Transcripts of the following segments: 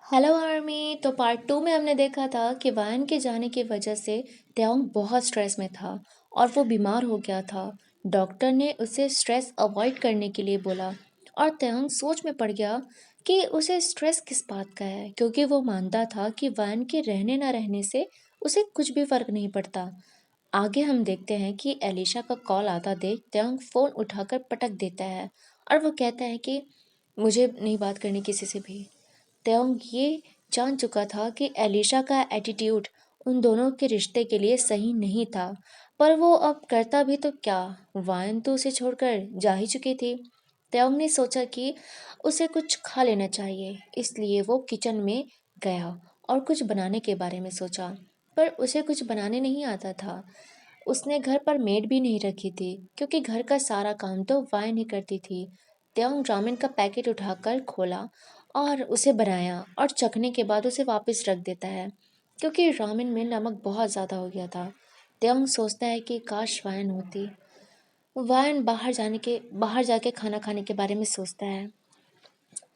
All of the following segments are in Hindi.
Hello army. तो पार्ट 2 में हमने देखा था कि वायन के जाने की वजह से त्योंग बहुत स्ट्रेस में था और वो बीमार हो गया था। डॉक्टर ने उसे स्ट्रेस अवॉइड करने के लिए बोला और त्योंग सोच में पड़ गया कि उसे स्ट्रेस किस बात का है, क्योंकि वो मानता था कि वायन के रहने ना रहने से उसे कुछ भी फर्क नहीं पड़ता। आगे हम देखते हैं कि एलिशा का कॉल आता देख त्योंग फ़ोन उठाकर पटक देता है और वो कहता है कि मुझे नहीं बात करनी किसी से भी। त्योंग ये जान चुका था कि एलिशा का एटीट्यूड उन दोनों के रिश्ते के लिए सही नहीं था, पर वो अब करता भी तो क्या। वायन तो उसे छोड़कर जा ही चुकी थी। त्योंग ने सोचा कि उसे कुछ खा लेना चाहिए, इसलिए वो किचन में गया और कुछ बनाने के बारे में सोचा, पर उसे कुछ बनाने नहीं आता था। उसने घर पर मेड भी नहीं रखी थी, क्योंकि घर का सारा काम तो वायन ही करती थी। त्योंग रामेन का पैकेट उठाकर खोला और उसे बनाया और चखने के बाद उसे वापस रख देता है, क्योंकि रामेन में नमक बहुत ज़्यादा हो गया था। त्योंग सोचता है कि काश वायन होती। वायन बाहर जाके खाना खाने के बारे में सोचता है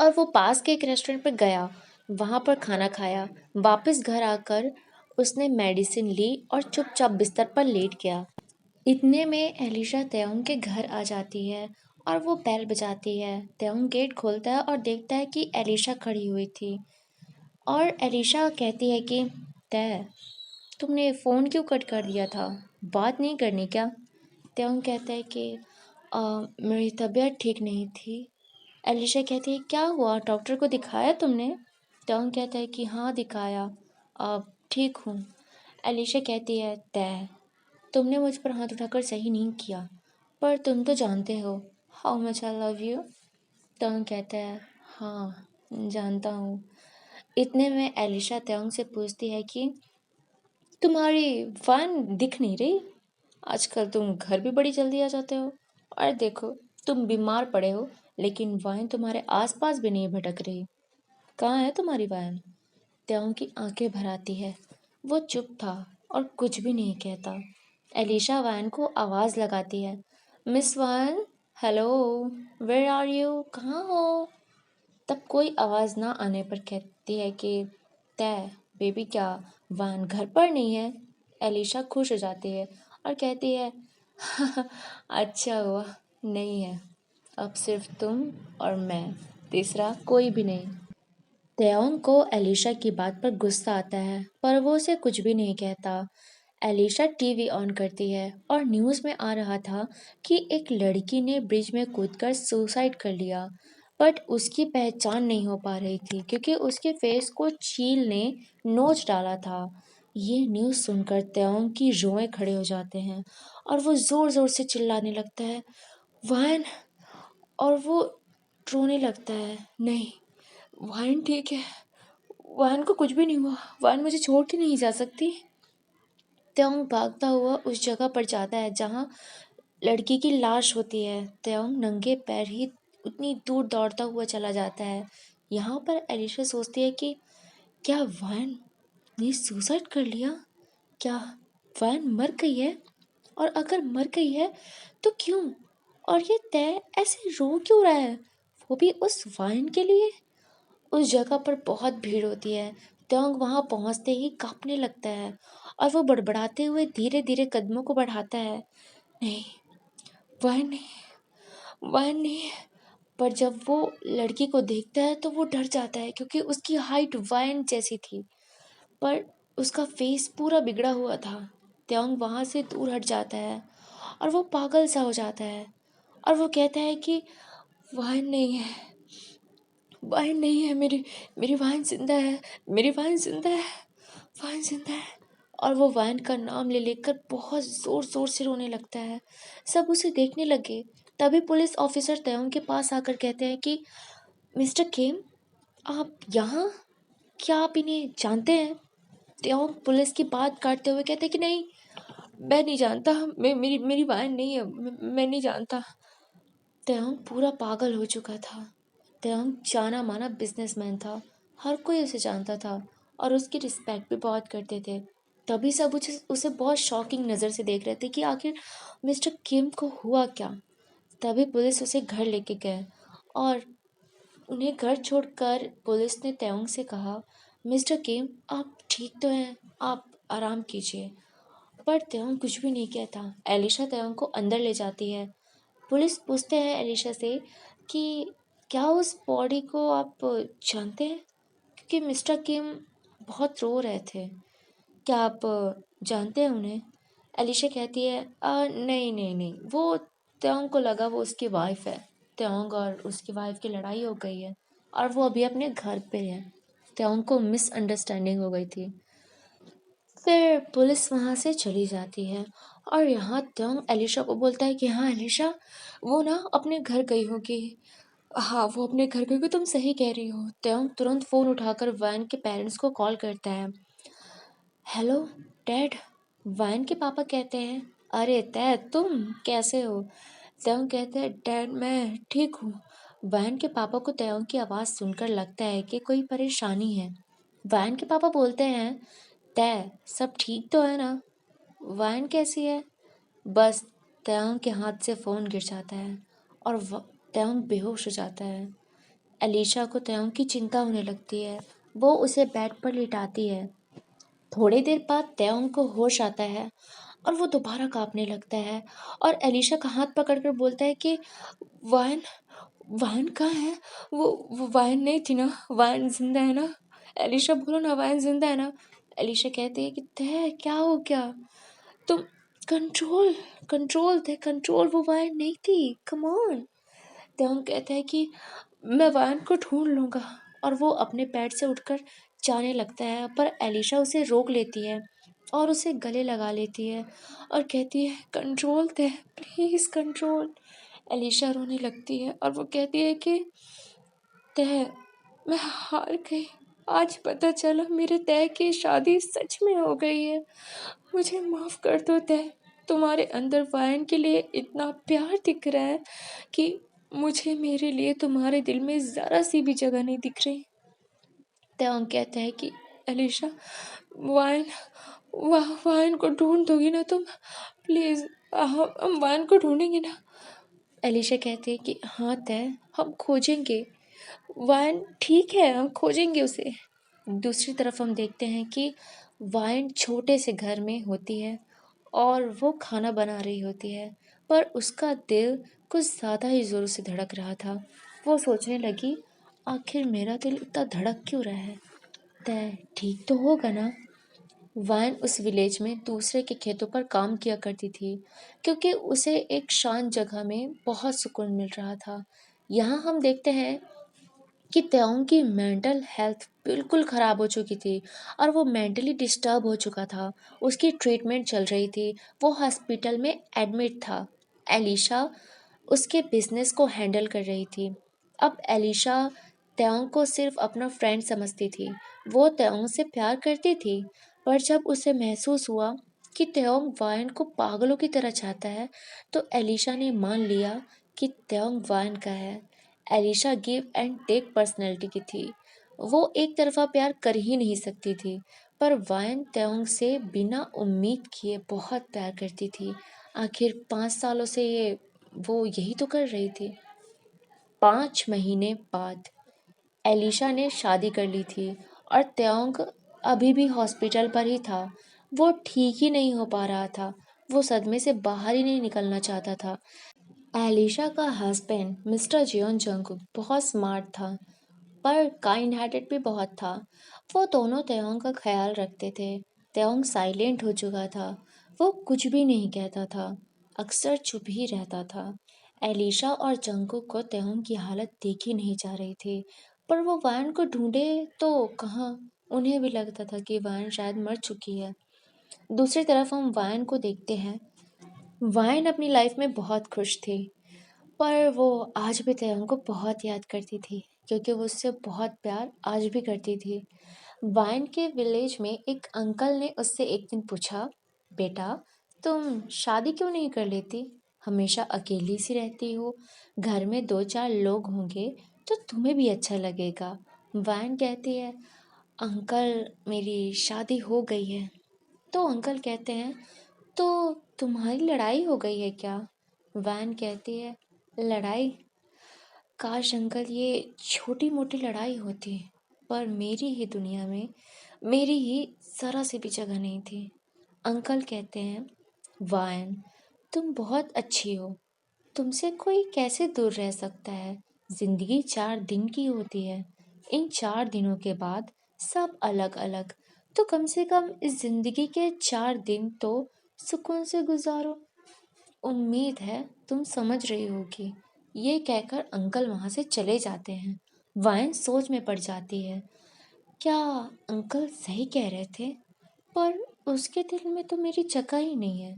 और वो पास के एक रेस्टोरेंट पर गया, वहाँ पर खाना खाया। वापस घर आकर उसने मेडिसिन ली और चुपचाप बिस्तर पर लेट गया। इतने में एलिशा त्योंग के घर आ जाती है और वो बेल बजाती है। त्योंग गेट खोलता है और देखता है कि एलिशा खड़ी हुई थी और एलिशा कहती है कि तय तुमने फ़ोन क्यों कट कर दिया था, बात नहीं करनी क्या? त्योंग कहता है कि मेरी तबीयत ठीक नहीं थी। एलिशा कहती है क्या हुआ, डॉक्टर को दिखाया तुमने? त्योंग कहता है कि हाँ दिखाया, अब ठीक हूँ। एलिशा कहती है तय तुमने मुझ पर हाथ उठाकर सही नहीं किया, पर तुम तो जानते हो how much I love you. त्योंग कहता है हाँ जानता हूँ। इतने में एलिशा त्योंग से पूछती है कि तुम्हारी वान दिख नहीं रही, आजकल तुम घर भी बड़ी जल्दी आ जाते हो, और देखो तुम बीमार पड़े हो लेकिन वान तुम्हारे आसपास भी नहीं भटक रही। कहाँ है तुम्हारी वान? त्योंग की आंखें भर आती है। वो चुप था और कुछ भी नहीं कहता। एलिशा वान को आवाज़ लगाती है, miss Wan, hello, where are you, कहाँ हो? तब कोई आवाज़ ना आने पर कहती है कि तय बेबी क्या वान घर पर नहीं है? एलिशा खुश हो जाती है और कहती है अच्छा हुआ नहीं है, अब सिर्फ तुम और मैं, तीसरा कोई भी नहीं। त्योंग को एलिशा की बात पर गुस्सा आता है, पर वो उसे कुछ भी नहीं कहता। एलिशा टीवी ऑन करती है और न्यूज़ में आ रहा था कि एक लड़की ने ब्रिज में कूदकर सुसाइड कर लिया, बट उसकी पहचान नहीं हो पा रही थी क्योंकि उसके फेस को चील ने नोच डाला था। ये न्यूज़ सुनकर त्योंग की रोएं खड़े हो जाते हैं और वो ज़ोर ज़ोर से चिल्लाने लगता है वायन, और वो रोने लगता है नहीं, वायन ठीक है, वायन को कुछ भी नहीं हुआ, वायन मुझे छोड़ के नहीं जा सकती। त्योंग भागता हुआ उस जगह पर जाता है जहाँ लड़की की लाश होती है। त्योंग नंगे पैर ही उतनी दूर दौड़ता हुआ चला जाता है। यहाँ पर एलिशा सोचती है कि क्या वायन ने सुसाइड कर लिया? क्या वायन मर गई है? और अगर मर गई है तो क्यों? और ये तय ऐसे रो क्यों रहा है, वो भी उस वायन के लिए? उस जगह पर बहुत भीड़ होती है। त्योंग वहां पहुंचते ही कांपने लगता है और वो बड़बड़ाते हुए धीरे धीरे कदमों को बढ़ाता है, नहीं, वह नहीं, वह नहीं। पर जब वो लड़की को देखता है तो वो डर जाता है क्योंकि उसकी हाइट वायन जैसी थी, पर उसका फेस पूरा बिगड़ा हुआ था। त्योंग वहां से दूर हट जाता है और वो पागल सा हो जाता है और वो कहता है कि वायन नहीं है, वाइन नहीं है, मेरी मेरी वाइन जिंदा है, मेरी वाइन जिंदा है, वाइन जिंदा है। और वो वाइन का नाम ले लेकर बहुत जोर जोर से रोने लगता है। सब उसे देखने लगे। तभी पुलिस ऑफिसर त्योंग के पास आकर कहते हैं कि मिस्टर किम, आप यहाँ, क्या आप इन्हें जानते हैं? त्योंग पुलिस की बात काटते हुए कहते हैं कि नहीं, मैं नहीं जानता, मैं मेरी मेरी वाइन नहीं है, मैं नहीं जानता। त्योंग पूरा पागल हो चुका था। त्योंग जाना माना बिजनेसमैन था, हर कोई उसे जानता था और उसकी रिस्पेक्ट भी बहुत करते थे। तभी सब उसे बहुत शॉकिंग नज़र से देख रहे थे कि आखिर मिस्टर किम को हुआ क्या। तभी पुलिस उसे घर लेके गए और उन्हें घर छोड़कर पुलिस ने तेओंग से कहा, मिस्टर किम, आप ठीक तो हैं? आप आराम कीजिए। पर तेओंग कुछ भी नहीं कहता। एलिशा तेओंग को अंदर ले जाती है। पुलिस पूछते हैं एलिशा से कि क्या उस बॉडी को आप जानते हैं? क्योंकि मिस्टर किम बहुत रो रहे थे। क्या आप जानते हैं उन्हें? एलिशा कहती है, नहीं नहीं नहीं, वो त्योंग को लगा वो उसकी वाइफ है। त्योंग और उसकी वाइफ की लड़ाई हो गई है और वो अभी अपने घर पे है। त्योंग को मिसअंडरस्टैंडिंग हो गई थी। फिर पुलिस वहाँ से चली जाती है और यहाँ त्योंग एलिशा को बोलता है कि हाँ एलिशा, वो ना अपने घर गई होगी। हाँ, वो अपने घर गई होगी, तुम सही कह रही हो। त्योंग तुरंत फ़ोन उठाकर वैन के पेरेंट्स को कॉल करता है। हेलो डैड, वैन के पापा कहते हैं। अरे तैद, तुम कैसे हो? त्योंग कहते हैं, डैड मैं ठीक हूँ। वैन के पापा को त्योंग की आवाज़ सुनकर लगता है कि कोई परेशानी है। वैन के पापा बोलते हैं, तय सब ठीक तो है ना? वैन कैसी है? बस त्योंग के हाथ से फ़ोन गिर जाता है और त्योंग बेहोश हो जाता है। एलिशा को त्योंग की चिंता होने लगती है। वो उसे बेड पर लिटाती है। थोड़ी देर बाद त्योंग को होश आता है और वो दोबारा कांपने लगता है और एलिशा का हाथ पकड़कर बोलता है कि वायन, वायन कहाँ है? वो वायन नहीं थी ना? वायन जिंदा है ना? एलिशा बोलो ना, वायन जिंदा है ना? एलिशा कहती है कि तय क्या हो गया? तुम कंट्रोल, कंट्रोल थे, कंट्रोल, वो वायन नहीं थी, कम ऑन। त्योंग कहता है कि मैं वायन को ढूंढ लूंगा और वो अपने पैर से उठकर जाने लगता है, पर एलिशा उसे रोक लेती है और उसे गले लगा लेती है और कहती है, कंट्रोल थे, प्लीज़ कंट्रोल। एलिशा रोने लगती है और वो कहती है कि तय, मैं हार गई। आज पता चला मेरे तय की शादी सच में हो गई है। मुझे माफ़ कर दो तय। तुम्हारे अंदर वायन के लिए इतना प्यार दिख रहा है कि मुझे मेरे लिए तुम्हारे दिल में ज़रा सी भी जगह नहीं दिख रही। त्योंग कहता है कि एलिशा, वाइन, वाइन को ढूंढ दोगी ना तुम? प्लीज़, हम वाइन को ढूंढेंगे ना? एलिशा कहती है कि हाँ तय, हम खोजेंगे। वाइन ठीक है, हम खोजेंगे उसे। दूसरी तरफ हम देखते हैं कि वाइन छोटे से घर में होती है और वो खाना बना रही होती है, पर उसका दिल कुछ ज़्यादा ही ज़ोर से धड़क रहा था। वो सोचने लगी, आखिर मेरा दिल इतना धड़क क्यों रहा है? तय ठीक तो होगा ना? वाइन उस विलेज में दूसरे के खेतों पर काम किया करती थी क्योंकि उसे एक शांत जगह में बहुत सुकून मिल रहा था। यहाँ हम देखते हैं कि त्योंग की मेंटल हेल्थ बिल्कुल ख़राब हो चुकी थी और वो मेंटली डिस्टर्ब हो चुका था। उसकी ट्रीटमेंट चल रही थी। वो हॉस्पिटल में एडमिट था। एलिशा उसके बिजनेस को हैंडल कर रही थी। अब एलिशा त्योंग को सिर्फ अपना फ्रेंड समझती थी। वो त्योंग से प्यार करती थी, पर जब उसे महसूस हुआ कि त्योंग वायन को पागलों की तरह चाहता है, तो एलिशा ने मान लिया कि त्योंग वायन का है। Elisha give and take personality की थी। वो एक तरफा प्यार कर ही नहीं सकती थी, पर वायन त्योंग से बिना उम्मीद किए बहुत प्यार करती थी। आखिर 5 सालों से वो यही तो कर रही थी। 5 महीने बाद एलिशा ने शादी कर ली थी और त्योंग अभी भी हॉस्पिटल पर ही था। वो ठीक ही नहीं हो पा रहा था। वो सदमे से बाहर ही नहीं निकलना चाहता था। एलिशा का हस्बैंड मिस्टर जियोन जंगकुक बहुत स्मार्ट था, पर काइंड हार्टेड भी बहुत था। वो दोनों त्योंग का ख्याल रखते थे। त्योंग साइलेंट हो चुका था। वो कुछ भी नहीं कहता था, अक्सर चुप ही रहता था। एलिशा और जंगकुक को त्योंग की हालत देखी नहीं जा रही थी, पर वो वायन को ढूंढे तो कहाँ। उन्हें भी लगता था कि वायन शायद मर चुकी है। दूसरी तरफ हम वायन को देखते हैं। वायन अपनी लाइफ में बहुत खुश थी, पर वो आज भी त्योंग को बहुत याद करती थी क्योंकि वो उससे बहुत प्यार आज भी करती थी। वाइन के विलेज में एक अंकल ने उससे एक दिन पूछा, बेटा, तुम शादी क्यों नहीं कर लेती? हमेशा अकेली सी रहती हो। घर में 2-4 लोग होंगे तो तुम्हें भी अच्छा लगेगा। वाइन कहती है, अंकल मेरी शादी हो गई है। तो अंकल कहते हैं, तो तुम्हारी लड़ाई हो गई है क्या? वैन कहती है, लड़ाई? काश अंकल ये छोटी मोटी लड़ाई होती, पर मेरी ही दुनिया में मेरी ही ज़रा सी भी जगह नहीं थी। अंकल कहते हैं, वायन, तुम बहुत अच्छी हो, तुमसे कोई कैसे दूर रह सकता है? जिंदगी 4 दिन की होती है, इन 4 दिनों के बाद सब अलग अलग। तो कम से कम इस जिंदगी के 4 दिन तो सुकून से गुजारो। उम्मीद है तुम समझ रही होगी। ये कहकर अंकल वहां से चले जाते हैं। वायन सोच में पड़ जाती है, क्या अंकल सही कह रहे थे? पर उसके दिल में तो मेरी जगह ही नहीं है।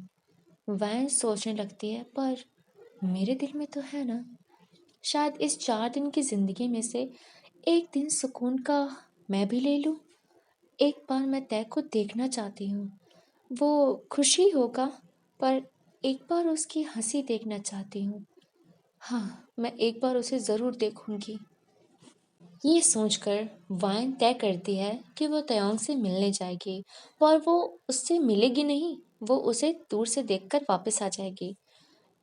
वैन सोचने लगती है, पर मेरे दिल में तो है ना। शायद इस 4 दिन की जिंदगी में से एक दिन सुकून का मैं भी ले लूं। एक बार मैं तय को देखना चाहती हूँ। वो खुशी होगा, पर एक बार उसकी हंसी देखना चाहती हूँ। हाँ, मैं एक बार उसे ज़रूर देखूंगी। ये सोचकर वायन तय करती है कि वो तयोंग से मिलने जाएगी, पर वो उससे मिलेगी नहीं, वो उसे दूर से देखकर वापस आ जाएगी।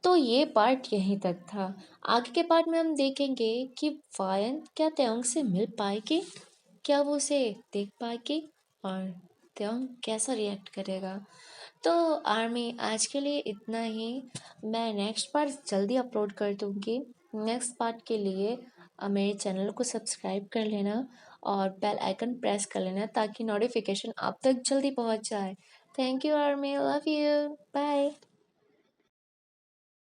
तो ये पार्ट यहीं तक था। आगे के पार्ट में हम देखेंगे कि वायन क्या तयोंग से मिल पाएगी, क्या वो उसे देख पाएगी, और तयोंग कैसा रिएक्ट करेगा। तो आर्मी, आज के लिए इतना ही। मैं नेक्स्ट पार्ट जल्दी अपलोड कर दूँगी। नेक्स्ट पार्ट के लिए मेरे चैनल को सब्सक्राइब कर लेना और बेल आइकन प्रेस कर लेना, ताकि नोटिफिकेशन आप तक जल्दी पहुंच जाए। Thank you army, love you, bye.